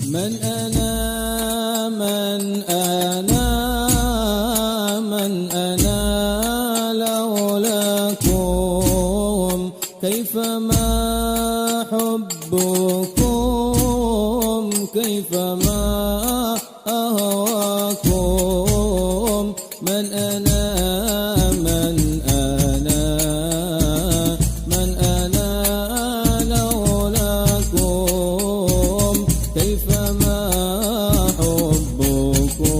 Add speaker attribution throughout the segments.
Speaker 1: من أنا من أنا من أنا لولاكم كيفما حبكم كيفما أهواكم من أنا من أنا من أنا لولاكم كيفما حبكم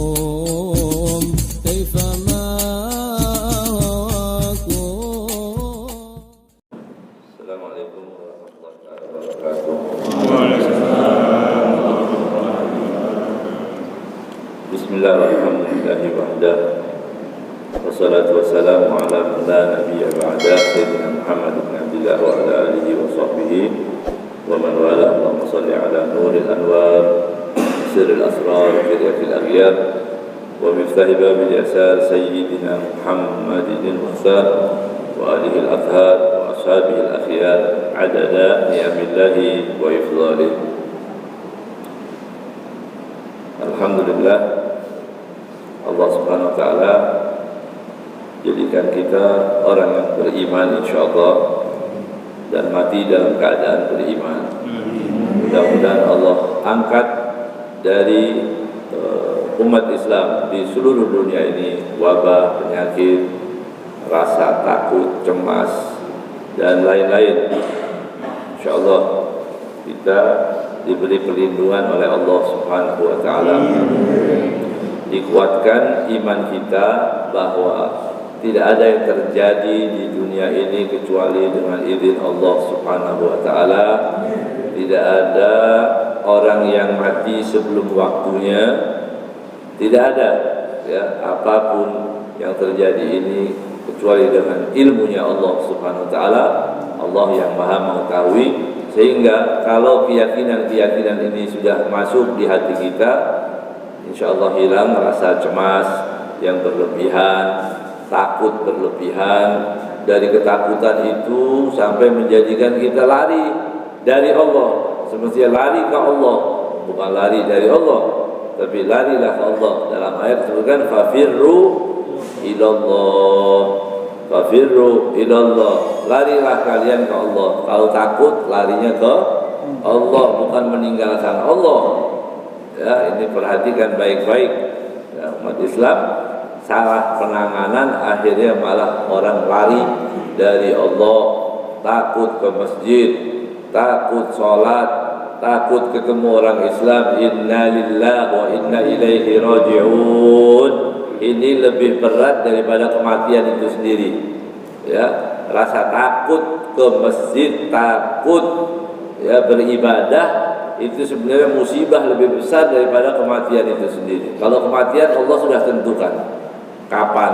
Speaker 1: كيفما أهواكم.
Speaker 2: السلام عليكم ورحمة الله وبركاته. بسم الله والحمد لله وحده والصلاة والسلام على من لا نبي بعده سيدنا محمد بن عبد الله وعلى آله وصحبه ومن والاه. اللهم صل على نور الأنوار سر الأسرار فرية الأغيار ومفتاح باب اليسار سيدنا محمد المختار وآله الأطهار وأصحابه الأخيار عدد نعم الله وإفضاله. Alhamdulillah, Allah Subhanahu wa Ta'ala jadikan kita orang yang beriman insyaallah dan mati dalam keadaan beriman. Mudah-mudahan Allah angkat dari umat Islam di seluruh dunia ini wabah, penyakit, rasa takut, cemas dan lain-lain. Insyaallah kita diberi perlindungan oleh Allah Subhanahu wa Ta'ala. Dikuatkan iman kita bahwa tidak ada yang terjadi di dunia ini kecuali dengan izin Allah Subhanahu wa Ta'ala. Tidak ada orang yang mati sebelum waktunya. Tidak ada ya, apapun yang terjadi ini kecuali dengan ilmunya Allah Subhanahu wa Ta'ala. Allah yang Maha mengetahui. Sehingga kalau keyakinan-keyakinan ini sudah masuk di hati kita, insyaallah hilang rasa cemas yang berlebihan, takut berlebihan. Dari ketakutan itu sampai menjadikan kita lari dari Allah. Semestinya lari ke Allah, bukan lari dari Allah, tapi larilah ke Allah. Dalam ayat disebutkan fafirru ilallah. Fafirru ilallah, larilah kalian ke Allah. Kalau takut larinya ke Allah, bukan meninggalkan Allah. Ya, ini perhatikan baik-baik. Ya, umat Islam salah penanganan, akhirnya malah orang lari dari Allah, takut ke masjid, takut sholat, takut ketemu orang Islam. Inna lillahi wa inna ilaihi raji'un. Ini lebih berat daripada kematian itu sendiri. Ya, rasa takut ke masjid, takut ya beribadah, itu sebenarnya musibah lebih besar daripada kematian itu sendiri. Kalau kematian Allah sudah tentukan kapan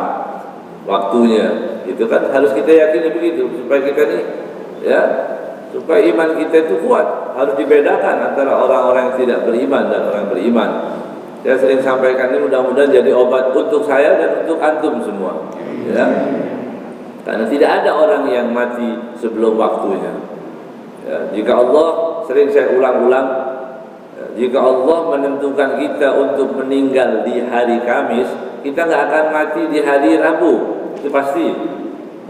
Speaker 2: waktunya. Itu kan harus kita yakini begitu supaya kita nih ya, supaya iman kita itu kuat. Harus dibedakan antara orang-orang yang tidak beriman dan orang beriman. Saya sering sampaikan ini, mudah-mudahan jadi obat untuk saya dan untuk antum semua. Ya. Karena tidak ada orang yang mati sebelum waktunya. Ya. Jika Allah, sering saya ulang-ulang, ya, jika Allah menentukan kita untuk meninggal di hari Kamis, kita nggak akan mati di hari Rabu. Itu pasti.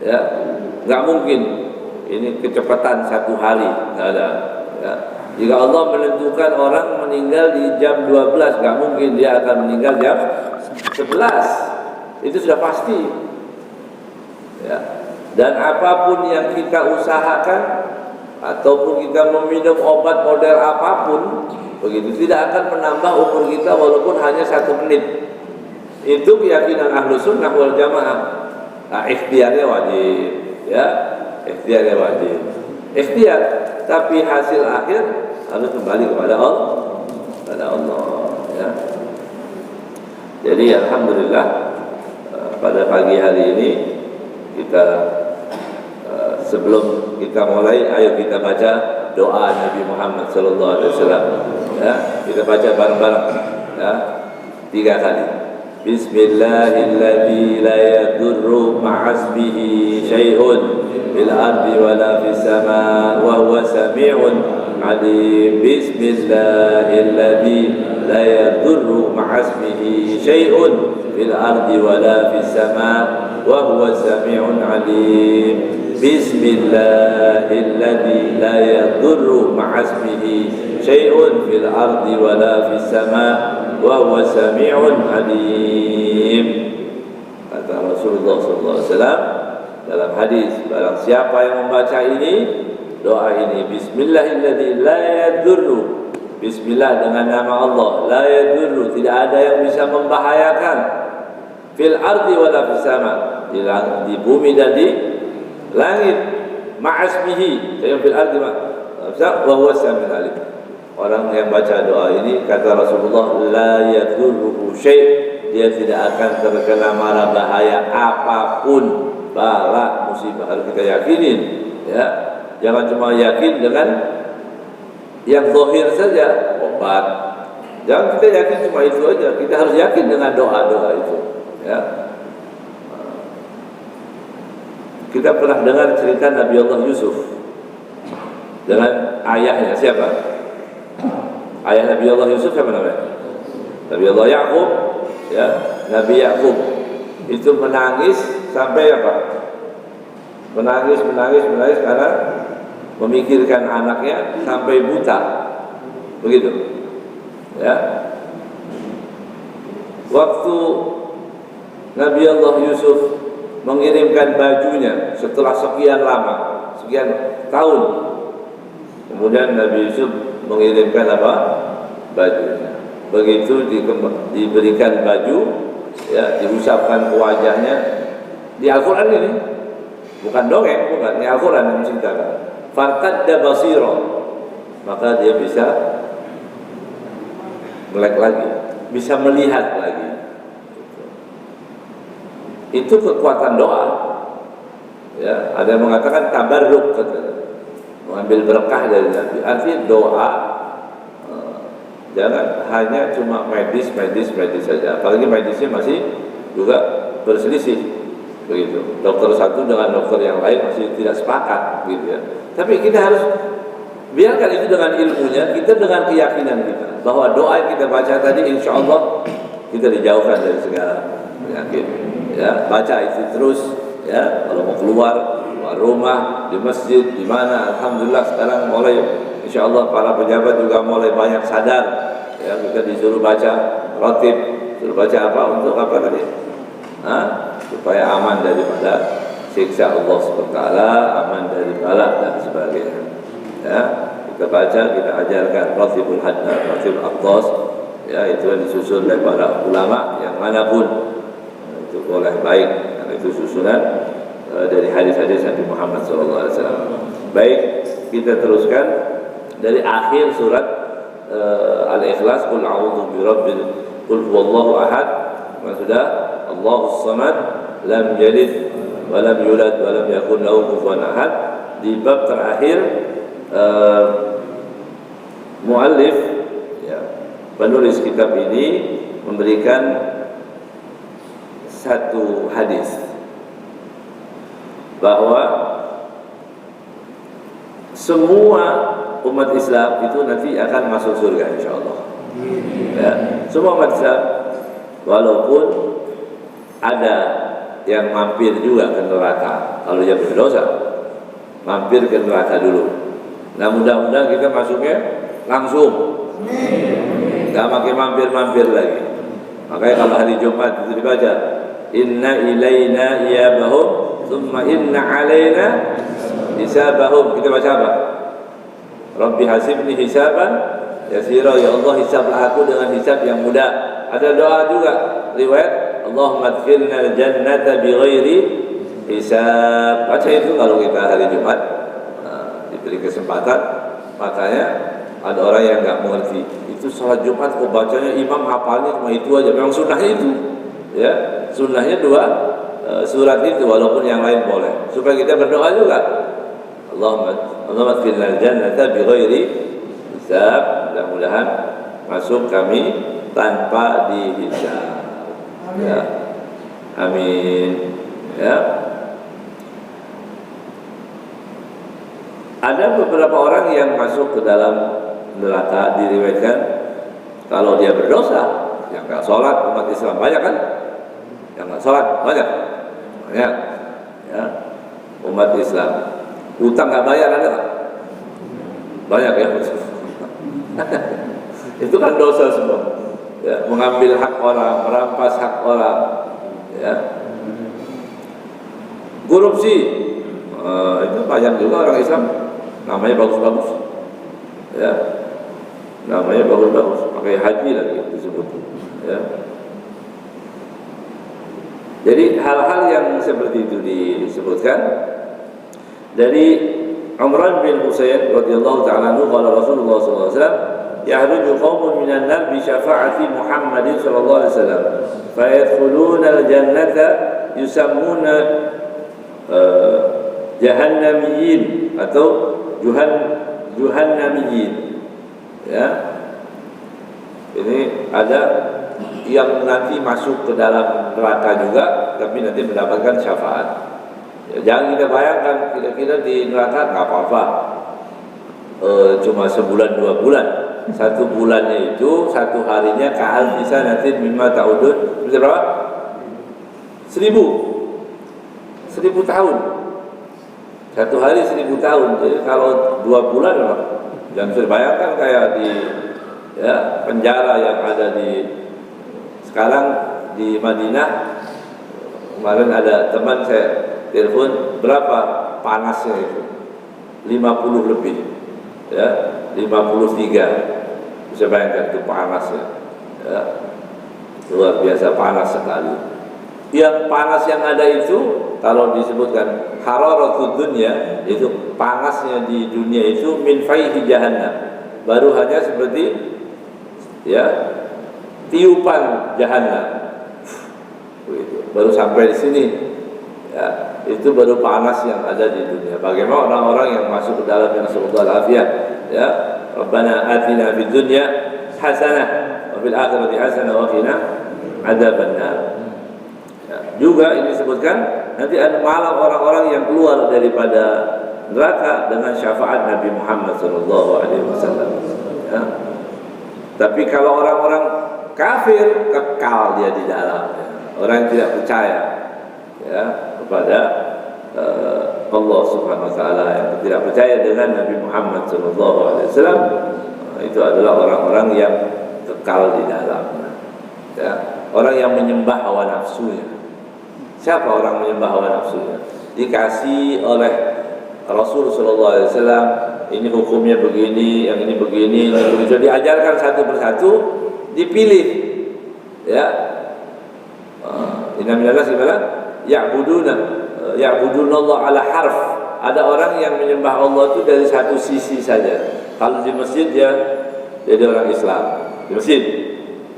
Speaker 2: Ya. Nggak mungkin. Ini kecepatan satu hari, nggak ada. Ya. Jika Allah menentukan orang meninggal di jam 12, gak mungkin dia akan meninggal jam 11. Itu sudah pasti. Ya. Dan apapun yang kita usahakan, ataupun kita meminum obat model apapun, begitu tidak akan menambah umur kita walaupun hanya 1 menit. Itu keyakinan ahlu sunnah wal jamaah. Nah, ikhtiarnya wajib. Ya, ikhtiarnya wajib. Ikhtiar, tapi hasil akhir harus kembali kepada Allah, ya. Jadi alhamdulillah pada pagi hari ini kita sebelum kita mulai, ayo kita baca doa Nabi Muhammad SAW. Ya, kita baca bareng-bareng ya, 3 kali. Bismillahilladzi la yadurru ma'asmihi syai'un fil ardi wala fis sama' wa huwa sami'un عليم بسم الله الذي لا يضر مع اسمه شيء في الأرض ولا في السماء وهو السميع العليم بسم الله الذي لا يضر مع اسمه شيء في الأرض ولا في السماء وهو السميع العليم. Kata Rasulullah SAW dalam hadis, barang siapa yang membaca ini, doa ini, Bismillahilladzi la yadurru, Bismillah dengan nama Allah, la yadurru, tidak ada yang bisa membahayakan, fil ardi wala fis sama, di bumi dan di langit, ma'asmihi, yang fil ardi wa huwa samiul alim. Orang yang baca doa ini, kata Rasulullah, la yadurruhu syai', dia tidak akan terkena mara bahaya apapun, bala musibah. Harus kita yakinin, ya. Jangan cuma yakin dengan yang zahir saja, obat. Jangan kita yakin cuma itu aja. Kita harus yakin dengan doa-doa itu, ya. Kita pernah dengar cerita Nabi Allah Yusuf dengan ayahnya. Siapa? Ayah Nabi Allah Yusuf siapa namanya? Nabi Allah Ya'qub, ya. Nabi Ya'qub itu menangis sampai apa? Menangis karena memikirkan anaknya sampai buta, begitu, ya. Waktu Nabi Allah Yusuf mengirimkan bajunya setelah sekian lama, sekian tahun, kemudian Nabi Yusuf mengirimkan apa? Bajunya. Begitu diberikan baju, ya, diusapkan ke wajahnya. Di Al-Quran ini, bukan dongeng, bukan, ini Al-Quran yang menceritakan. Fartadda basira, maka dia bisa melek lagi, bisa melihat lagi. Itu kekuatan doa, ya. Ada yang mengatakan tabarruk, mengambil berkah dari Nabi. Artinya doa, jangan hanya cuma medis saja. Apalagi medisnya masih juga berselisih, begitu. Dokter satu dengan dokter yang lain masih tidak sepakat, gitu ya. Tapi kita harus biarkan itu dengan ilmunya, kita dengan keyakinan kita bahwa doa yang kita baca tadi, insya Allah kita dijauhkan dari segala penyakit. Ya, baca itu terus, ya. Kalau mau keluar rumah, di masjid, di mana, alhamdulillah sekarang mulai, insya Allah para pejabat juga mulai banyak sadar, ya. Kita disuruh baca ratib, suruh baca apa untuk apa tadi? Supaya aman daripada siksa Allah SWT, aman dari balak dan sebagainya, ya. Kita baca, kita ajarkan ratibul hadna, ratibul aqtas, ya. Itu yang disusun oleh para ulama yang manapun, itu boleh baik, karena itu susunan dari hadis-hadis Nabi Muhammad SAW. Baik, kita teruskan dari akhir surat Al-Ikhlas, Qul a'udzu birabbil, Qul huwallahu ahad, sudah, Allahus samad, lam yalid wa lam yulad wa lam yakul lahu kufuwan ahad. Di bab terakhir, muallif, ya, penulis kitab ini memberikan satu hadis bahwa semua umat Islam itu nanti akan masuk surga, insya Allah, ya. Semua umat Islam, walaupun ada yang mampir juga ke neraka kalau dia berdosa, mampir ke neraka dulu. Nah, mudah-mudahan kita masuknya langsung, nggak pakai mampir-mampir lagi. Makanya kalau hari Jumat itu dibaca, inna ilaina iyabahum thumma inna alaina hisabahum. Kita baca apa? Rabbi hasibni hisaban yasira, ya Allah hisablah aku dengan hisab yang mudah. Ada doa juga riwayat, Allahumma adkhilna al-jannata bighairi hisab. Baca itu kalau kita hari Jumat, diberi kesempatan. Makanya ada orang yang nggak mengerti, itu sholat Jumat kok bacanya imam hafalnya cuma itu aja. Memang sunnahnya itu, ya. Sunnahnya dua surat itu, walaupun yang lain boleh, supaya kita berdoa juga. Allahumma adkhilna al-jannata bighairi hisab. Mudah-mudahan masuk kami tanpa dihisab, ya. Amin, ya. Ada beberapa orang yang masuk ke dalam neraka, diriwayatkan kalau dia berdosa, yang nggak sholat, umat Islam banyak kan? Yang nggak sholat banyak, ya. Umat Islam, utang nggak bayar ada nggak? Banyak ya. Itu kan dosa semua. Ya, mengambil hak orang, merampas hak orang, ya. Korupsi, itu banyak juga orang Islam. Namanya bagus-bagus, ya. Namanya bagus-bagus, pakai haji lagi disebut, ya. Jadi hal-hal yang seperti itu disebutkan dari Imran bin Husain radhiyallahu ta'ala anhu, qala Rasulullah sallallahu alaihi wasallam, yahruju qaumun minan nar bi syafa'ati Muhammadin sallallahu alaihi wasallam fa yadkhuluna al-jannata yusammuna jahannamiyyin atau juhannamiyyin, ya. Ini ada yang nanti masuk ke dalam neraka juga, tapi nanti mendapatkan syafaat. Ya, jangan kita bayangkan kira-kira di neraka nggak apa-apa, cuma sebulan 2 bulan. 1 bulannya itu 1 harinya ka'al bisa nanti mimma ta'udun berapa? 1000 tahun. 1 hari 1000 tahun. Jadi kalau 2 bulan, jangan bisa bayangkan kayak di, ya, penjara yang ada di sekarang di Madinah. Kemarin ada teman saya telepon, berapa panasnya itu? 50 lebih, ya, 53. Bisa bayangkan itu panasnya, ya, luar biasa panas sekali. Yang panas yang ada itu, kalau disebutkan hararatud dunya, itu panasnya di dunia itu min faihi jahannam, baru hanya seperti, ya, tiupan jahannam. Baru sampai di sini, ya, itu baru panas yang ada di dunia. Bagaimana orang-orang yang masuk ke dalam, yang sallallahu alaihi, ya, Rabbana atina fid dunya hasanah wa fil akhirati hasanah wa qina adzabannar. Ya, juga ini disebutkan nanti ada malam orang-orang yang keluar daripada neraka dengan syafaat Nabi Muhammad sallallahu alaihi wasallam. Ya. Tapi kalau orang-orang kafir kekal dia di dalam. Ya. Orang yang tidak percaya, ya, kepada Allah Subhanahu wa taala, yang tidak percaya dengan Nabi Muhammad sallallahu alaihi wasallam, itu adalah orang-orang yang kekal di dalam. Ya, orang yang menyembah hawa nafsunya. Siapa orang menyembah hawa nafsunya? Dikasih oleh Rasul sallallahu alaihi wasallam, ini hukumnya begini, yang ini begini, itu diajarkan satu persatu, dipilih, ya. Inna minallahi gimana? Ya'budunallah ala harf. Ada orang yang menyembah Allah itu dari satu sisi saja. Kalau di masjid dia jadi orang Islam di masjid.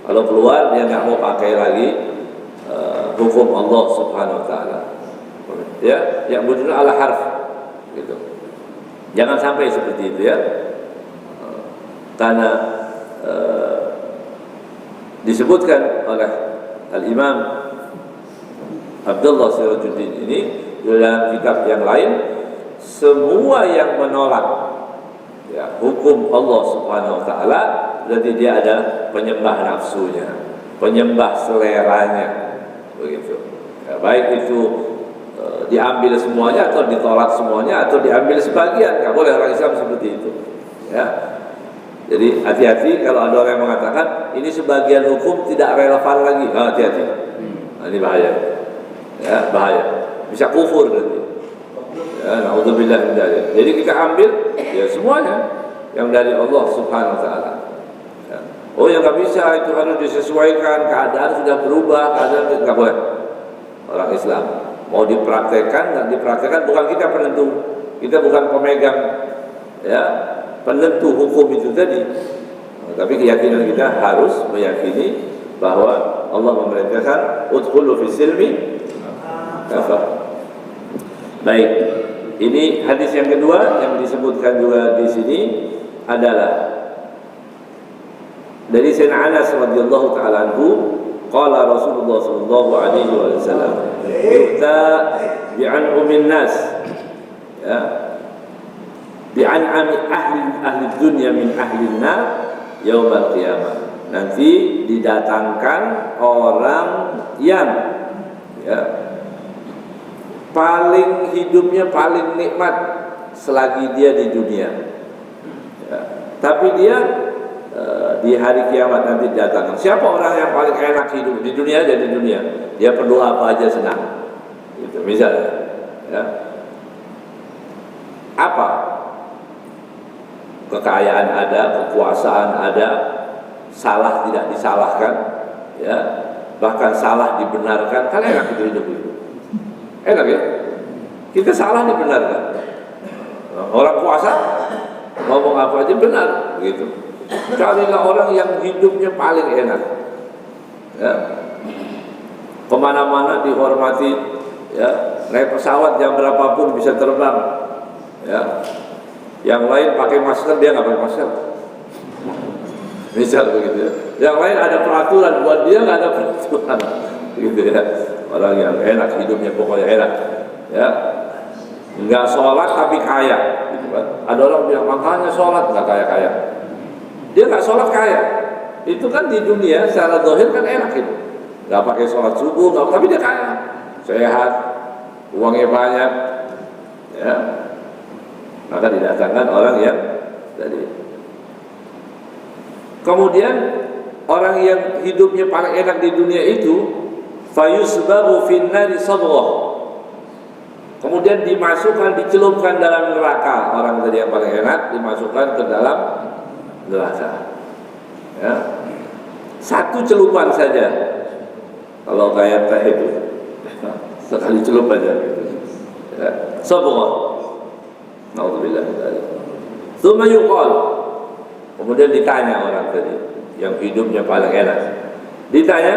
Speaker 2: Kalau keluar dia nggak mau pakai lagi hukum Allah Subhanahu wa taala. Ya, ya'budunallah ala harf gitu. Jangan sampai seperti itu, ya. Karena disebutkan oleh Al-Imam Abdullah Sirajuddin ini dalam kitab yang lain, semua yang menolak, ya, hukum Allah Subhanahu wa taala berarti dia ada penyembah nafsunya, penyembah seleranya, begitu. Ya, baik itu diambil semuanya atau ditolak semuanya atau diambil sebagian, nggak boleh orang Islam seperti itu, ya. Jadi hati-hati kalau ada orang yang mengatakan ini sebagian hukum tidak relevan lagi, hati-hati. Nah, ini bahaya. Ya, bahaya, bisa kufur nanti. Ya, naudzubillah min dzalik. Jadi kita ambil ya semuanya yang dari Allah Subhanahu wa taala. Ya. Oh, yang nggak bisa itu harus disesuaikan, keadaan sudah berubah, keadaan nggak boleh. Orang Islam mau dipraktekkan, nggak dipraktekkan, bukan kita penentu, kita bukan pemegang, ya, penentu hukum itu tadi. Tapi keyakinan kita harus meyakini bahwa Allah memerintahkan udkhulu fis silmi kafah. Baik, ini hadis yang kedua yang disebutkan juga di sini adalah dari Sayyidina Anas radhiyallahu taala anhu, qala Rasulullah sallallahu alaihi wasallam, "Yu'ta bi'an'umin nas." Ya. bi'an'ami ahli dunya min ahli nar yaumal qiyamah. Nanti didatangkan orang yang ya, paling hidupnya paling nikmat selagi dia di dunia ya. Tapi dia di hari kiamat nanti didatangkan. Siapa orang yang paling enak hidup di dunia aja, di dunia dia perlu apa aja senang gitu, misalnya ya. Apa kekayaan ada, kekuasaan ada, salah tidak disalahkan ya, bahkan salah dibenarkan, kan enak hidup itu, enak ya, kita salah dibenarkan. Orang kuasa ngomong apa aja benar begitu. Carilah orang yang hidupnya paling enak ya. Kemana-mana dihormati ya, naik pesawat jam berapapun bisa terbang ya. Yang lain pakai masker, dia nggak pakai masker, misal begitu ya. Yang lain ada peraturan, buat dia nggak ada peraturan gitu ya. Orang yang enak hidupnya pokoknya enak ya, nggak sholat tapi kaya gitu kan. Ada orang bilang makanya sholat nggak kaya-kaya, dia nggak sholat kaya. Itu kan di dunia secara zahir kan enak itu, nggak pakai sholat subuh nggak, tapi dia kaya, sehat, uangnya banyak ya. Maka didatangkan orang yang tadi. Kemudian orang yang hidupnya paling enak di dunia itu fayusbaru finnari sabghah. Kemudian dimasukkan, dicelupkan dalam neraka. Orang tadi yang paling enak dimasukkan ke dalam neraka ya. Satu celupan saja. Kalau kayak teh itu sekali celup aja ya. Sabghah. Nauzubillah min dzalik. Tsumma yuqal. Kemudian ditanya orang tadi yang hidupnya paling enak. Ditanya,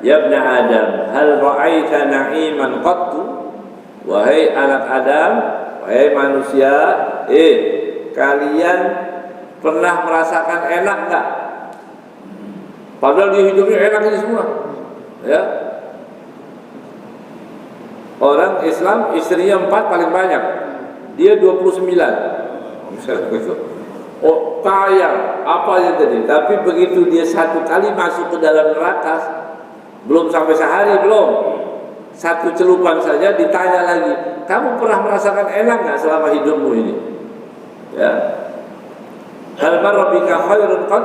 Speaker 2: "Ya ibn Adam, hal ra'aita na'iman qattu?" Wahai anak Adam, wahai manusia, kalian pernah merasakan enak enggak? Padahal di hidupnya enak ini semua. Ya. Orang Islam istrinya 4 paling banyak. Dia 29 misalnya begitu. Oh kaya apa yang tadi, tapi begitu dia satu kali masuk ke dalam neraka, belum sampai sehari, belum satu celupan saja ditanya lagi, kamu pernah merasakan enak nggak selama hidupmu ini ya? Hal marra bika khairun qad,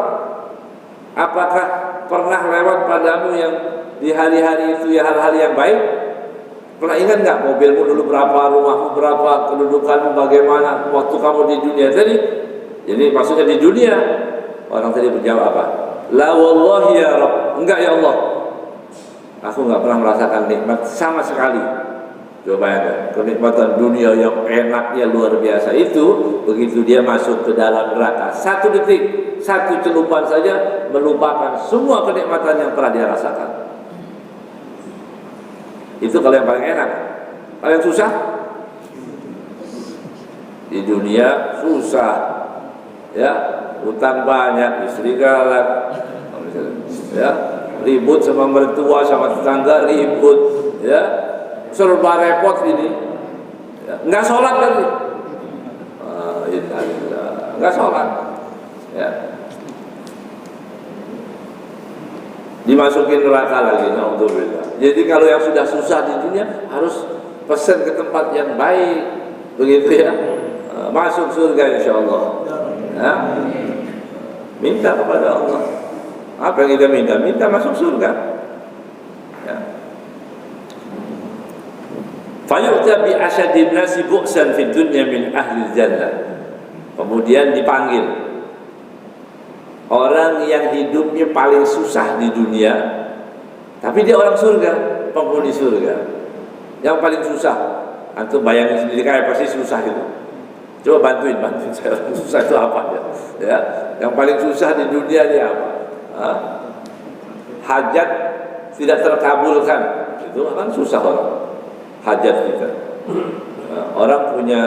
Speaker 2: apakah pernah lewat padamu yang di hari-hari itu ya hal-hal yang baik? Pernah ingat nggak mobilmu dulu berapa, rumahmu berapa, kedudukanmu bagaimana waktu kamu di dunia tadi? Jadi maksudnya di dunia. Orang tadi menjawab apa? La wallahi ya Rabb, enggak ya Allah, aku nggak pernah merasakan nikmat sama sekali. Coba ya, kenikmatan dunia yang enaknya luar biasa itu, begitu dia masuk ke dalam neraka, 1 detik, 1 celupan saja melupakan semua kenikmatan yang pernah dia rasakan. Itu kalau yang paling enak. Paling susah di dunia susah ya, utang banyak, istri galak ya, ribut sama mertua, sama tetangga ribut ya, serba repot ini ya. Nggak sholat lagi, nggak sholat ya, dimasukin neraka lagi, naudzubillah. Jadi kalau yang sudah susah di dunia harus pesan ke tempat yang baik, begitu ya, masuk surga insyaallah ya. Minta kepada Allah apa yang kita minta, minta masuk surga ya. Fayu'ta bi asyadin nasi bu'san fid dunya min ahli jannah. Kemudian dipanggil orang yang hidupnya paling susah di dunia, tapi dia orang surga, penghuni surga. Yang paling susah, antum bayangin sendiri kayak pasti susah itu. Coba bantuin saya, susah itu apa ya? Yang paling susah di dunia dia apa? Hajat tidak terkabulkan, itu kan susah orang. Hajat kita. Orang punya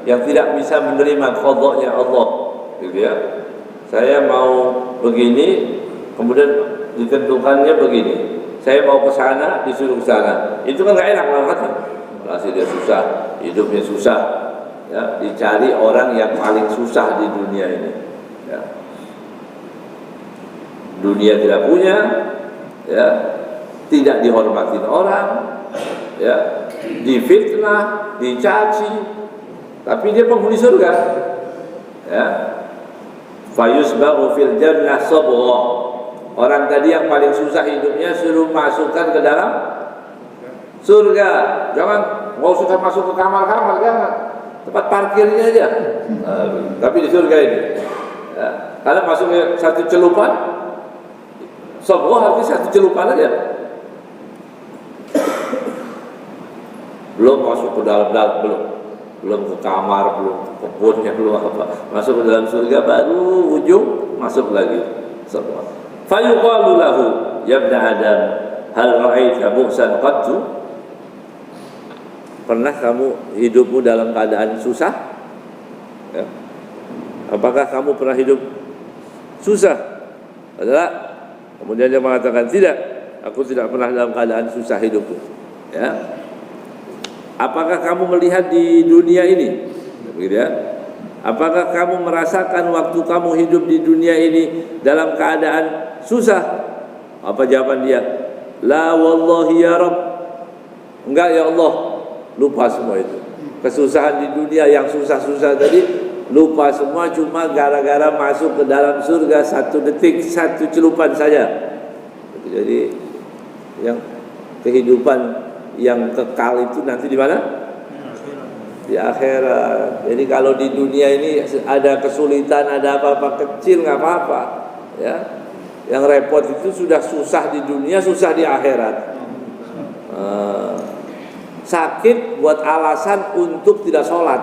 Speaker 2: yang tidak bisa menerima qadha-nya Allah, gitu ya. Saya mau begini, kemudian ditentukannya begini. Saya mau ke sana, disuruh ke sana. Itu kan nggak enak dalam hati. Masih dia susah, hidupnya susah. ya, dicari orang yang paling susah di dunia ini. Ya. Dunia tidak punya, ya, tidak dihormatin orang, ya, difitnah, dicaci, tapi dia penghuni surga. Ya. Fayusbaghu fil jannah sabgha. Orang tadi yang paling susah hidupnya suruh masukkan ke dalam surga. Jangan mau susah masuk ke kamar-kamar, jangan. Tempat parkirnya aja. Tapi di surga ini. Ya. Karena masuknya satu celupan, sabgha artinya satu celupan aja. Belum masuk ke dalam-dalam, belum ke kamar, belum ke kebunnya, belum apa. Masuk ke dalam surga baru ujung masuk lagi. Sabgha. Fayuqalu lahu ya ibn Adam hal ra'aita bu'san qattu? Pernah kamu hidupmu dalam keadaan susah? Ya. Apakah kamu pernah hidup susah? Adalah kemudian dia mengatakan tidak, aku tidak pernah dalam keadaan susah hidupku. Ya. Apakah kamu melihat di dunia ini? Begitu ya. Apakah kamu merasakan waktu kamu hidup di dunia ini dalam keadaan susah? Apa jawaban dia? La wallahi ya Rabb. Enggak ya Allah. Lupa semua itu. Kesusahan di dunia yang susah-susah tadi lupa semua, cuma gara-gara masuk ke dalam surga satu detik, satu celupan saja. Jadi yang kehidupan yang kekal itu nanti di mana? Di akhirat. Jadi kalau di dunia ini ada kesulitan, ada apa-apa kecil nggak apa-apa, ya. Yang repot itu sudah susah di dunia, susah di akhirat. Sakit buat alasan untuk tidak sholat,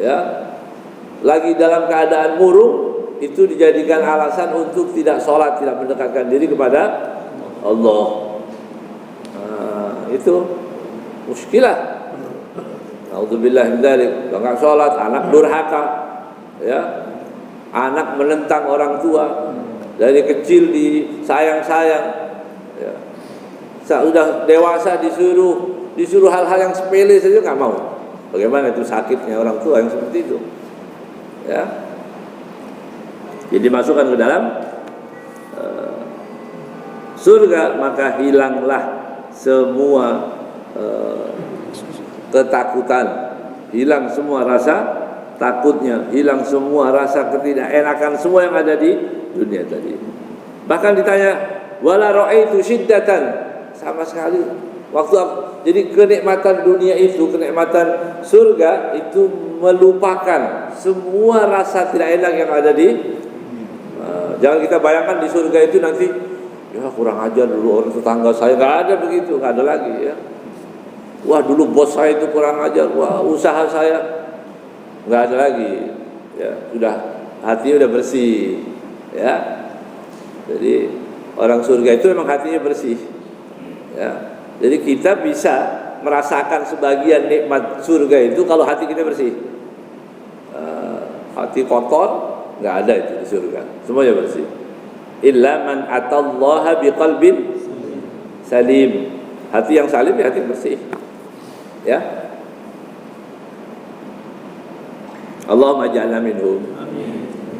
Speaker 2: ya. Lagi dalam keadaan murung itu dijadikan alasan untuk tidak sholat, tidak mendekatkan diri kepada Allah. Itu muskilah. Alhamdulillah min dzalik, enggak sholat, anak durhaka, ya, anak menentang orang tua, dari kecil disayang-sayang, ya. Sudah dewasa disuruh hal-hal yang sepele saja nggak mau. Bagaimana itu sakitnya orang tua yang seperti itu, ya. Jadi masukkan ke dalam surga, maka hilanglah semua ketakutan, hilang semua rasa takutnya, hilang semua rasa ketidakenakan semua yang ada di dunia tadi. Bahkan ditanya, wala ra'aitu syiddatan, sama sekali waktu jadi kenikmatan dunia itu, kenikmatan surga itu melupakan semua rasa tidak enak yang ada di jangan kita bayangkan di surga itu nanti ya kurang ajar dulu orang tetangga saya, nggak ada begitu, nggak ada lagi, ya. Wah dulu bos saya itu kurang ajar, wah usaha saya, nggak ada lagi, ya. Sudah hatinya udah bersih, ya. Jadi orang surga itu memang hatinya bersih, ya. Jadi kita bisa merasakan sebagian nikmat surga itu kalau hati kita bersih. Hati kotor nggak ada itu di surga, semuanya bersih. Illa man atallaha biqalbin salim. Hati yang salim ya hati bersih, ya. Allahumma ja'alna minhum.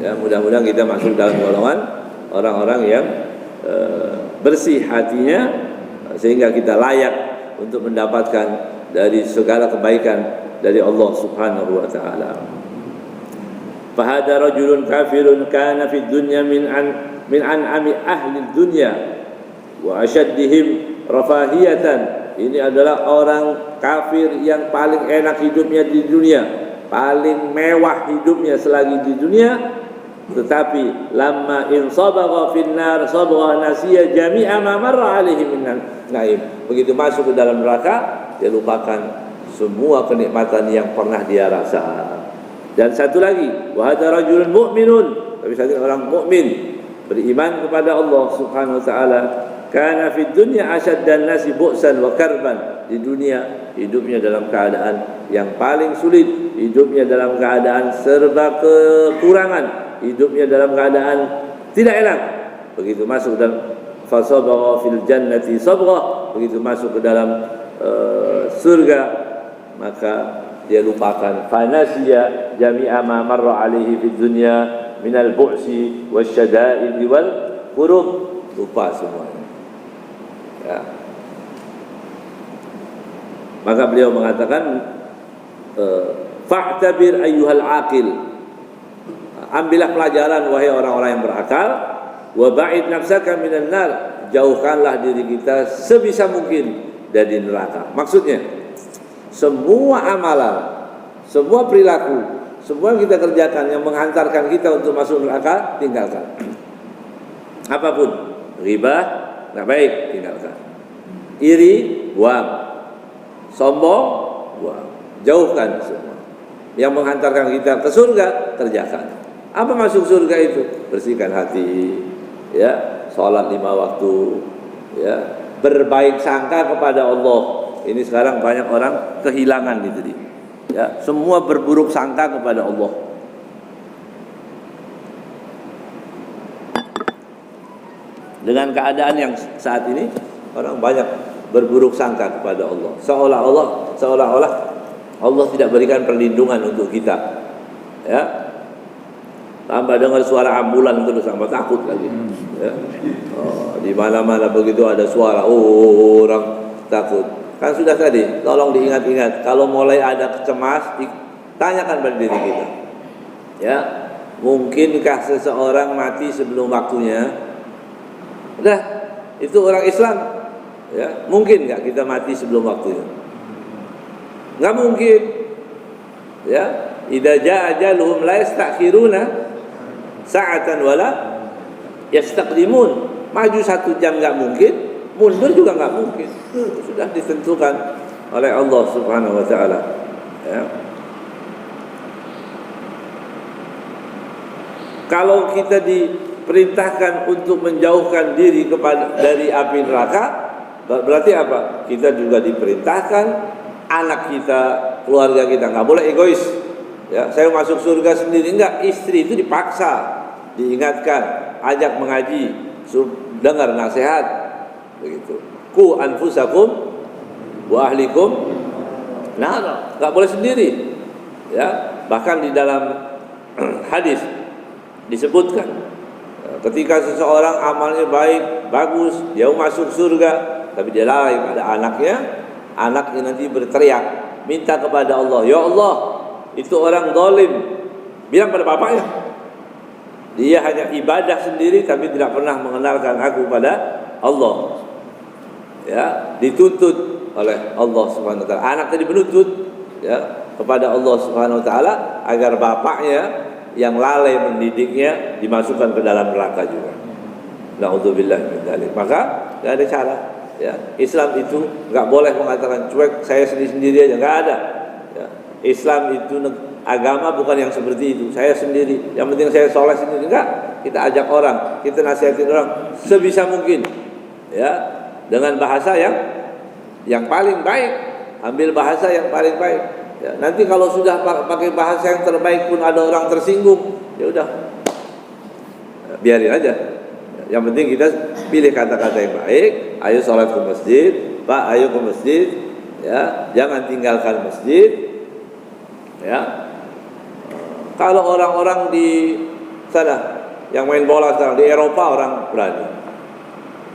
Speaker 2: Ya, mudah-mudahan kita masuk dalam golongan orang-orang yang bersih hatinya, sehingga kita layak untuk mendapatkan dari segala kebaikan dari Allah Subhanahu wa taala. Fahada rajulun kafirun kana fid dunya min an'ami ahli dunya wa ashaddihim rafahiyatan. Ini adalah orang kafir yang paling enak hidupnya di dunia, paling mewah hidupnya selagi di dunia. Tetapi lamma in sabagha fin nar sabagha nasiya jami'a ma marra alaihi minan naim. Begitu masuk ke dalam neraka, dia lupakan semua kenikmatan yang pernah dia rasa. Dan satu lagi, wa hadza rajulun mu'minun, tapi satu orang mukmin, beriman kepada Allah Subhanahu wa taala. Kana fid dunya asyaddan nasi bu'san wa karban. Di dunia hidupnya dalam keadaan yang paling sulit, hidupnya dalam keadaan serba kekurangan, hidupnya dalam keadaan tidak enak. Begitu masuk dalam fasabagha fil jannati sabgha, begitu masuk ke dalam surga, maka dia lupakan. Fanasiya jami'a ma marra alaihi fid dunya minal bu'si wasyada'id wal kurub, lupa semuanya. Ya. Maka beliau mengatakan fa'tabir ayyuhal aqil, ambillah pelajaran wahai orang-orang yang berakal, wa ba'id nafsaka minan nar, jauhkanlah diri kita sebisa mungkin dari neraka. Maksudnya semua amalan, semua perilaku, semua yang kita kerjakan yang menghantarkan kita untuk masuk neraka, tinggalkan. Apapun, riba nggak baik, tinggalkan. Iri, buang. Sombong, buang. Jauhkan semua. Yang menghantarkan kita ke surga, kerjakan. Apa masuk surga itu? Bersihkan hati, ya, sholat 5 waktu, ya, berbaik sangka kepada Allah. Ini sekarang banyak orang kehilangan itu dia. Ya, semua berburuk sangka kepada Allah. Dengan keadaan yang saat ini, orang banyak berburuk sangka kepada Allah. Seolah-olah Allah tidak berikan perlindungan untuk kita. Ya. Tambah dengar suara ambulan terus tambah takut lagi. Ya. Oh, di mana-mana begitu ada suara, orang takut. Kan sudah tadi, tolong diingat-ingat. Kalau mulai ada cemas, tanyakan pada diri kita. Ya, mungkinkah seseorang mati sebelum waktunya? Udah, itu orang Islam. Ya, mungkin nggak kita mati sebelum waktunya? Nggak mungkin. Ya, idza jaa ajaluhum la yastakhiruna sa'atan wala yastaqdimun. Maju 1 jam nggak mungkin, mundur juga nggak mungkin. Sudah ditentukan oleh Allah Subhanahu wa taala. Ya. Kalau kita diperintahkan untuk menjauhkan diri dari api neraka, berarti apa? Kita juga diperintahkan, anak kita, keluarga kita nggak boleh egois. Ya, saya masuk surga sendiri enggak, istri itu dipaksa, diingatkan, ajak mengaji, dengar nasihat, begitu. Ku anfusakum wa ahlikum nar, enggak boleh sendiri. Ya, bahkan di dalam hadis disebutkan ketika seseorang amalnya baik, bagus, dia masuk surga, tapi dia lalai pada anaknya nanti berteriak, minta kepada Allah, ya Allah, itu orang zalim. Bilang pada bapaknya, dia hanya ibadah sendiri tapi tidak pernah mengenalkan aku pada Allah. Ya, dituntut oleh Allah Subhanahu wa taala. Anak tadi menuntut, ya, kepada Allah Subhanahu wa taala agar bapaknya yang lalai mendidiknya dimasukkan ke dalam neraka juga. Na'udzubillah min dzalik. Maka enggak ada cara. Ya, Islam itu enggak boleh mengatakan cuek, saya sendiri aja, enggak ada. Ya, Islam itu agama bukan yang seperti itu. Saya sendiri, yang penting saya soleh sendiri, enggak. Kita ajak orang, kita nasihatin orang sebisa mungkin. Ya, dengan bahasa yang paling baik. Ambil bahasa yang paling baik. Ya, nanti kalau sudah pakai bahasa yang terbaik pun ada orang tersinggung, ya udah, biarin aja. Yang penting kita pilih kata-kata yang baik. Ayo sholat ke masjid, Pak, ayo ke masjid. Ya, jangan tinggalkan masjid. Ya, kalau orang-orang di sana yang main bola sekarang di Eropa, orang berani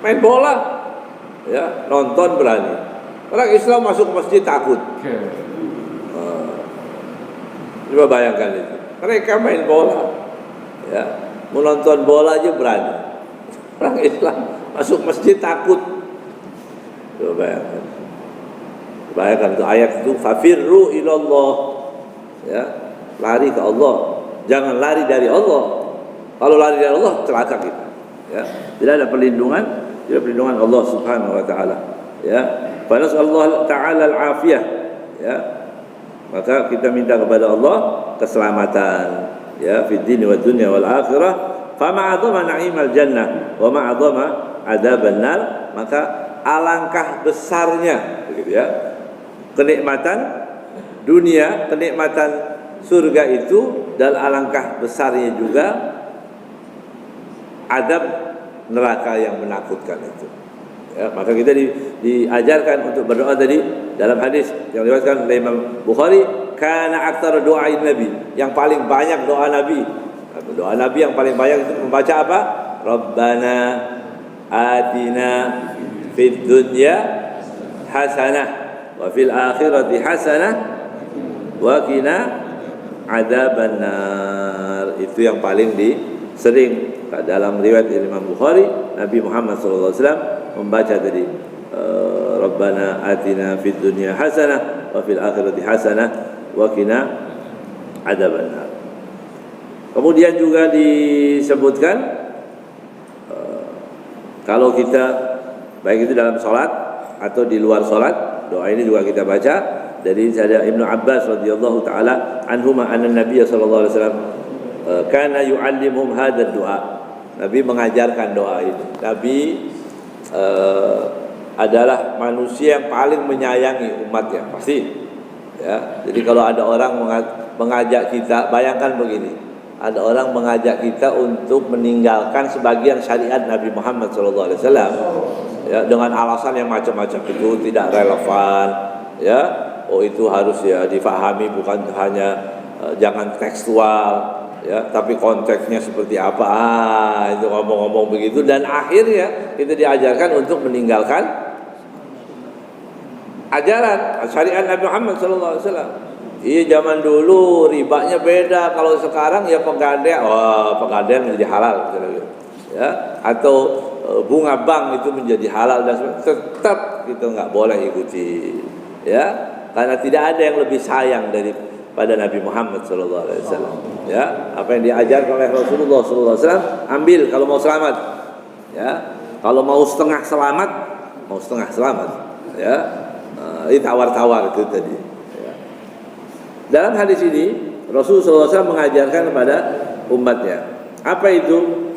Speaker 2: main bola, ya, nonton berani. Orang Islam masuk ke masjid takut. Coba bayangkan itu. Mereka main bola, ya, menonton bola aja berani. Orang Islam masuk masjid takut. Coba bayangkan. Bayangkan itu ayat itu, fafirru ilallah. Ya, lari ke Allah. Jangan lari dari Allah. Kalau lari dari Allah celaka kita. Ya, tidak ada perlindungan, tidak perlindungan Allah Subhanahu wa taala. Ya, fa nasallahu ta'ala al-afiyah. Ya. Maka kita minta kepada Allah keselamatan, ya, fid din wa dunya wal akhirah. Fa ma'adzama na'imal jannah wa ma'adzama adzaban nar. Maka alangkah besarnya, begitu ya, kenikmatan dunia, kenikmatan surga itu, dan alangkah besarnya juga adab neraka yang menakutkan itu. Ya, maka kita diajarkan untuk berdoa tadi dalam hadis yang diriwayatkan oleh Imam Bukhari, kana aktsara doain Nabi, yang paling banyak doa Nabi. Doa Nabi yang paling banyak itu membaca apa? Rabbana atina fid dunya hasanah wa fil akhirati hasanah wa qina adzabannar. Itu yang paling sering dalam riwayat Imam Bukhari, Nabi Muhammad SAW membaca tadi Rabbana atina fid dunya hasanah wa fil akhirati hasanah wa qina adzabannar. Kemudian juga disebutkan kalau kita baik itu dalam sholat atau di luar sholat, doa ini juga kita baca. Dari ada Ibnu Abbas radhiyallahu taala anhuma anna Nabiy sallallahu alaihi wasallam kana yu'allimuhum hadzal doa. Nabi mengajarkan doa ini. Nabi adalah manusia yang paling menyayangi umatnya, pasti. Ya, jadi kalau ada orang mengajak kita, bayangkan begini, ada orang mengajak kita untuk meninggalkan sebagian syariat Nabi Muhammad SAW, ya, dengan alasan yang macam-macam, itu tidak relevan, ya, oh itu harus ya difahami, bukan hanya jangan tekstual, ya, tapi konteksnya seperti apa, itu ngomong-ngomong begitu, dan akhirnya kita diajarkan untuk meninggalkan ajaran syariat Nabi Muhammad SAW. Iya, zaman dulu ribanya beda. Kalau sekarang ya pegadaian, pegadaian menjadi halal, ya, atau bunga bank itu menjadi halal, dan tetap kita nggak boleh ikuti, ya, karena tidak ada yang lebih sayang daripada Nabi Muhammad SAW. Ya, apa yang diajarkan oleh Rasulullah SAW, ambil kalau mau selamat, ya, kalau mau setengah selamat, ya. Ini tawar-tawar itu tadi. Dalam hadis ini Rasulullah SAW mengajarkan kepada umatnya apa itu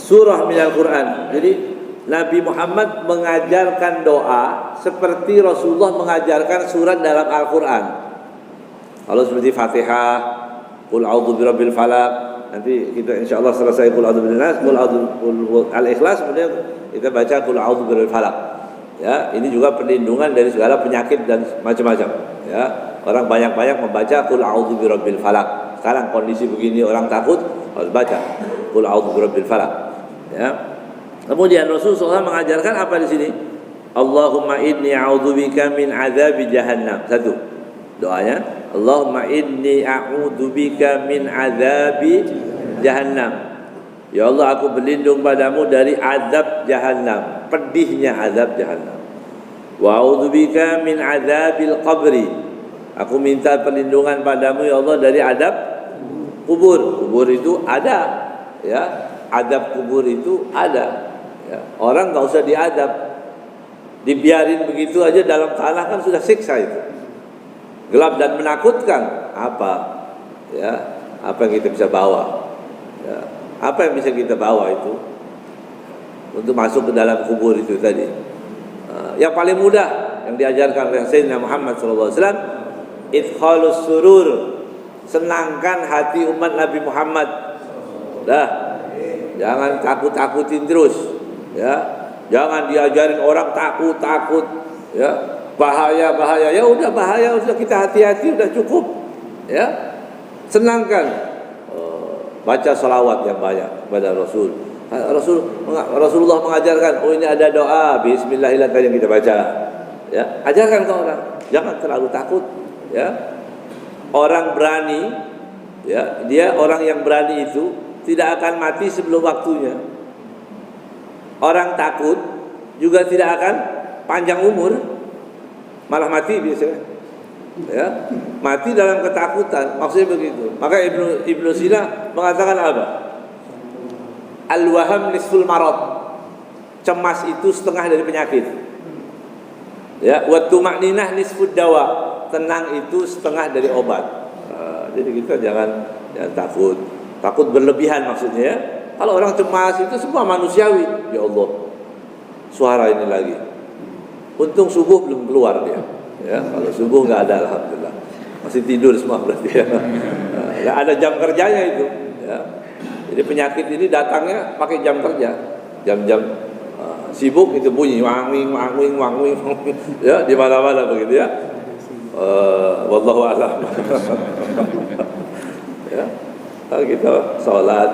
Speaker 2: surah minal Quran. Jadi Nabi Muhammad mengajarkan doa seperti Rasulullah mengajarkan surat dalam Al-Quran. Kalau seperti Fatihah, Qul a'udzu birabbil falaq, nanti kita insyaallah selesai Qul a'udzu birabbin nas, Qul a'udzu al-ikhlas, kemudian kita baca Qul a'udzu birabbil falaq. Ya, ini juga perlindungan dari segala penyakit dan macam-macam. Ya, orang banyak-banyak membaca Qul a'udzu birabbil falaq. Sekarang kondisi begini, orang takut, harus baca Qul a'udzu birabbil falaq. Ya. Kemudian Rasulullah SAW mengajarkan apa di sini? Allahumma inni a'udzubika min adzabi jahannam. Satu. Doanya, Allahumma inni a'udzubika min adzabi jahannam. Ya Allah, aku berlindung padamu dari azab jahannam, pedihnya azab jahannam. Wa a'udzubika min adzabil qabri. Aku minta perlindungan padamu ya Allah dari azab kubur. Kubur itu ada, ya. Azab kubur itu ada. Ya. Orang enggak usah diadab. Dibiarin begitu aja dalam tanah kan sudah siksa itu. Gelap dan menakutkan. Apa? Ya, apa yang kita bisa bawa? Ya. Apa yang bisa kita bawa itu untuk masuk ke dalam kubur itu tadi? Yang paling mudah yang diajarkan oleh Sayyidina Muhammad SAW, idkhalus surur, senangkan hati umat Nabi Muhammad. Dah, jangan takut-takutin terus, ya. Jangan diajarin orang takut, ya. Bahaya, ya udah bahaya, udah kita hati-hati, udah cukup, ya. Senangkan. Baca salawat yang banyak kepada Rasulullah mengajarkan, oh ini ada doa bismillahirrahmanirrahim yang kita baca, ya, ajarkan ke orang, jangan terlalu takut, ya. Orang berani, ya, dia orang yang berani itu tidak akan mati sebelum waktunya. Orang takut juga tidak akan panjang umur, malah mati biasanya. Ya, mati dalam ketakutan, maksudnya begitu. Maka Ibnu Sina mengatakan apa? Al-waham nisful marad. Cemas itu setengah dari penyakit. Ya, wa tuma'ninah nisfud dawa. Tenang itu setengah dari obat. Jadi kita jangan takut. Takut berlebihan maksudnya, ya. Kalau orang cemas itu semua manusiawi. Ya Allah, suara ini lagi. Untung subuh belum keluar dia. Ya, kalau subuh nggak ada, alhamdulillah, masih tidur semua berarti, ya. Nggak ada jam kerjanya itu, ya. Jadi penyakit ini datangnya pakai jam kerja, jam-jam sibuk itu bunyi wangwing, ya, di mana-mana begitu, ya. Wallahu a'lam. Ya, kalau kita sholat,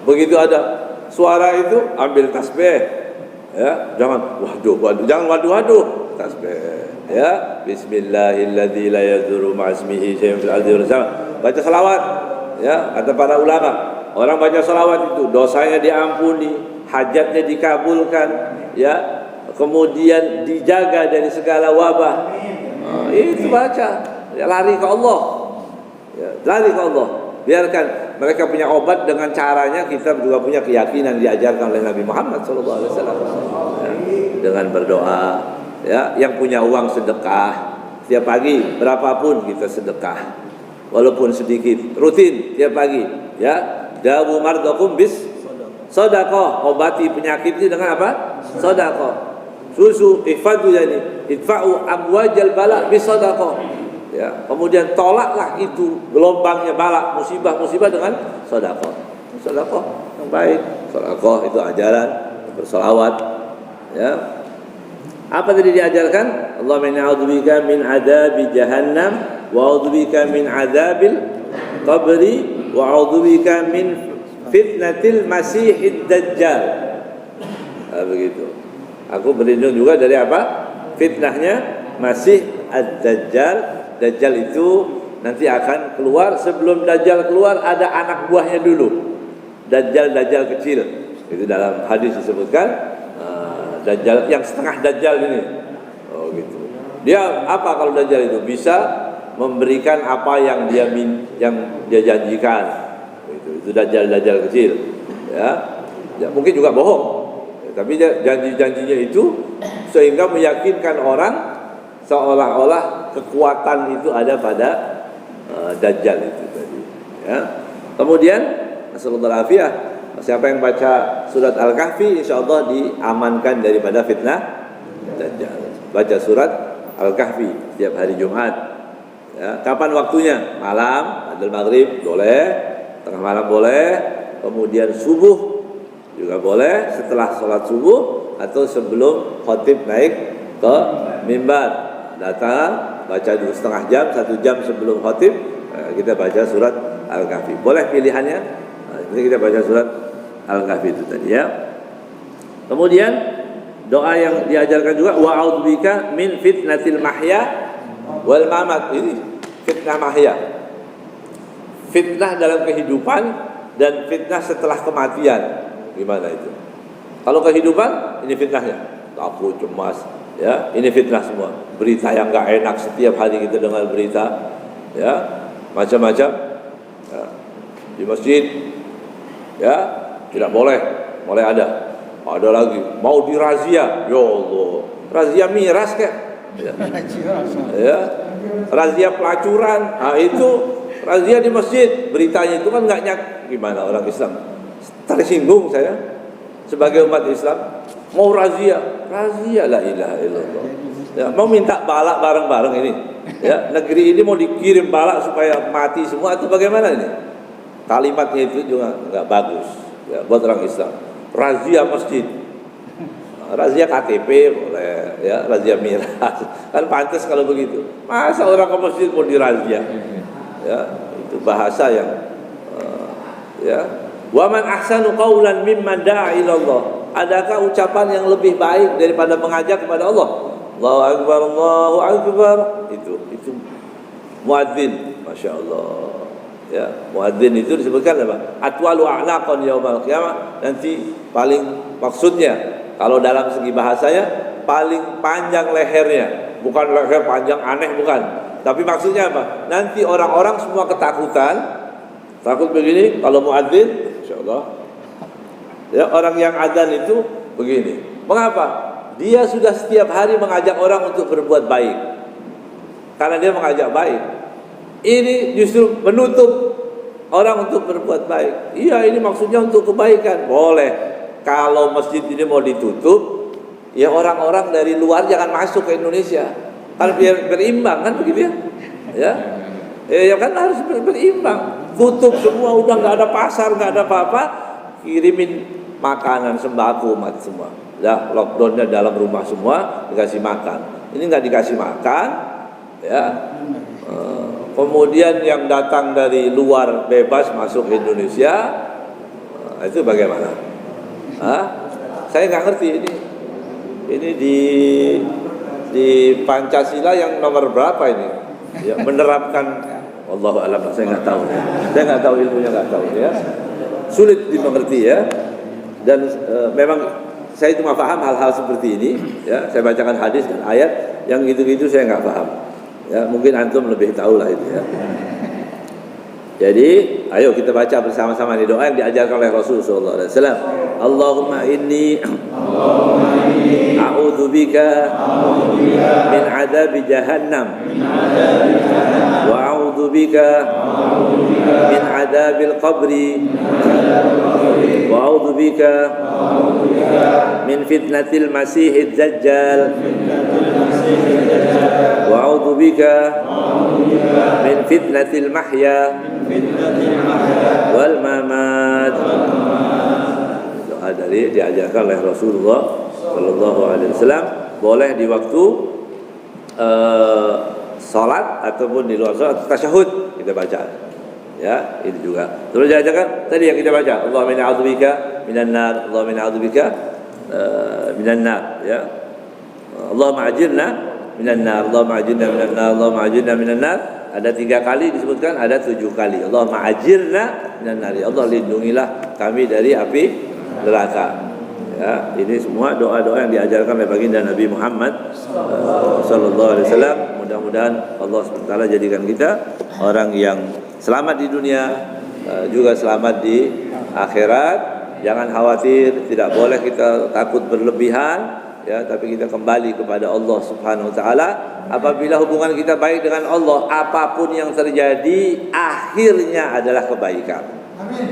Speaker 2: begitu ada suara itu ambil tasbih, ya, jangan waduh, tasbih, ya, Bismillahilladzi la yadurru ma'asmihi syai'un fil ardi wala sama. Baca selawat, ya, kata para ulama, orang baca selawat itu dosanya diampuni, hajatnya dikabulkan, ya, kemudian dijaga dari segala wabah. Itu baca, ya, lari ke Allah, ya, lari ke Allah. Biarkan mereka punya obat dengan caranya, kita juga punya keyakinan diajarkan oleh Nabi Muhammad SAW, ya, dengan berdoa, ya, yang punya uang sedekah setiap pagi, berapapun kita sedekah, walaupun sedikit, rutin tiap pagi, ya. Dawu mardakum bis sedekah, obati penyakit itu dengan apa? Sedekah. Susu ihfadu yani idfa'u amwajal bala bis sedekah. Ya, kemudian tolaklah itu gelombangnya bala, musibah-musibah dengan sedekah. Sedekah yang baik. Sedekah itu ajaran berselawat, ya. Apa tadi diajarkan? Allahumma inni a'udzubika min adzabi jahannam wa a'udzubika min adzabil qabri wa a'udzubika min fitnatil masiihid dajjal. Begitu. Aku berlindung juga dari apa? Fitnahnya Masih ad-Dajjal. Dajjal itu nanti akan keluar, sebelum Dajjal keluar ada anak buahnya dulu. Dajjal kecil. Itu dalam hadis disebutkan Dajjal yang setengah Dajjal ini. Oh gitu. Dia apa kalau Dajjal itu? Bisa memberikan apa yang dia janjikan. Itu Dajjal kecil. Ya. Ya mungkin juga bohong. Ya, tapi janji-janjinya itu sehingga meyakinkan orang seolah-olah kekuatan itu ada pada Dajjal itu tadi, ya. Kemudian nasallallahu alaihi, siapa yang baca surat Al-Kahfi insyaallah diamankan daripada fitnah Dajjal. Baca surat Al-Kahfi setiap hari Jumat, ya. Kapan waktunya? Malam, ba'dal maghrib boleh, tengah malam boleh, kemudian subuh juga boleh, setelah sholat subuh atau sebelum khatib naik ke mimbar. Datang, baca dulu setengah jam, 1 jam sebelum khatib, kita baca surat Al-Kahfi. Boleh pilihannya. Ini kita baca surat Al-Kahfi itu tadi, ya. Kemudian doa yang diajarkan juga wa a'udzubika min fitnatil mahya wal mamat. Ini fitnah mahya. Fitnah dalam kehidupan dan fitnah setelah kematian. Gimana itu? Kalau kehidupan ini fitnahnya. Takut, cemas, ya, ini fitnah semua. Berita yang enggak enak setiap hari kita dengar berita, ya, macam-macam, ya. Di masjid, ya, tidak boleh, mulai ada lagi mau dirazia, ya Allah, razia miras kek, ya, razia pelacuran, itu razia di masjid, beritanya itu kan enggak nyak, gimana orang Islam tersinggung saya sebagai umat Islam. Mau razia la ilaha illallah. Ya, mau minta balak bareng-bareng ini. Ya, negeri ini mau dikirim balak supaya mati semua atau bagaimana ini? Kalimatnya itu juga enggak bagus, ya, buat orang Islam. Razia masjid. Razia KTP boleh, ya, razia miras. Kan pantas kalau begitu. Masa orang ke masjid mau dirazia? Ya, itu bahasa yang ya. Wa man ahsanu qawlan mimman da'a ila Allah. Adakah ucapan yang lebih baik daripada mengajak kepada Allah? Allahu akbar, Allahu akbar. Itu muadzin, Masya Allah. Ya, muadzin itu disebutkan apa? Atwalu a'naqan yaumal qiyamah. Nanti paling maksudnya kalau dalam segi bahasanya paling panjang lehernya, bukan leher panjang aneh, bukan. Tapi maksudnya apa? Nanti orang-orang semua ketakutan, takut begini kalau muadzin, insyaallah. Ya, orang yang adzan itu begini. Mengapa? Dia sudah setiap hari mengajak orang untuk berbuat baik. Karena dia mengajak baik. Ini justru menutup orang untuk berbuat baik. Iya, ini maksudnya untuk kebaikan. Boleh. Kalau masjid ini mau ditutup, ya orang-orang dari luar jangan masuk ke Indonesia. Kan biar berimbang, kan begitu ya? Ya. Ya kan harus berimbang. Tutup semua, udah nggak ada pasar, nggak ada apa-apa. Kirimin makanan sembako umat semua. Ya, lockdownnya dalam rumah semua, dikasih makan. Ini nggak dikasih makan, Ya. Kemudian yang datang dari luar bebas masuk Indonesia, itu bagaimana? Saya nggak ngerti ini. Ini di Pancasila yang nomor berapa ini? Ya, menerapkan, wallahu a'lam, saya nggak tahu. Saya nggak tahu ilmunya, nggak tahu ya. Sulit dimengerti ya. Dan memang saya cuma paham hal-hal seperti ini. Ya, saya bacakan hadis dan ayat yang gitu-gitu saya nggak paham. Ya, mungkin antum lebih tahu lah itu ya. Jadi, ayo kita baca bersama-sama di doa yang diajarkan oleh Rasul sallallahu alaihi wasallam. Allahumma inni a'udzubika min adabi jahannam wa a'udzubika min adabil qabri wa a'udzubika min fitnatil masiihid dajjal wa a'udzubika min fitnatil mahya wal mamat. Doa dari diajarkan oleh Rasulullah sallallahu alaihi wasallam, boleh di waktu salat ataupun di luar salat, tasyahud kita baca. Ya, ini juga. Terus diajarkan tadi yang kita baca, Allahumma inni a'udzubika minan nar, Allahumma inni a'udzubika minan nar, ya. Allahumma ajirna minan nar, Allahumma ajirna minan nar, Allahumma ajirna minan nar. Ada 3 kali disebutkan, ada 7 kali. Allahumma ajirna minan nar, Allah lindungilah kami dari api neraka. Ya, ini semua doa-doa yang diajarkan oleh baginda Nabi Muhammad sallallahu alaihi wasallam. Mudah-mudahan Allah SWT jadikan kita orang yang selamat di dunia, juga selamat di akhirat. Jangan khawatir, tidak boleh kita takut berlebihan, ya, tapi kita kembali kepada Allah Subhanahu wa taala. Apabila hubungan kita baik dengan Allah, apapun yang terjadi akhirnya adalah kebaikan.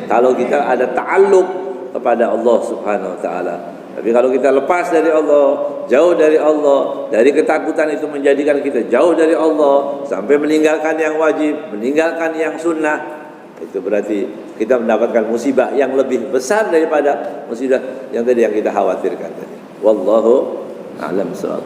Speaker 2: Kalau kita ada ta'alluq kepada Allah Subhanahu wa taala. Tapi kalau kita lepas dari Allah, jauh dari Allah, dari ketakutan itu menjadikan kita jauh dari Allah sampai meninggalkan yang wajib, meninggalkan yang sunnah, itu berarti kita mendapatkan musibah yang lebih besar daripada musibah yang tadi yang kita khawatirkan tadi. Wallahu a'lam bishawab.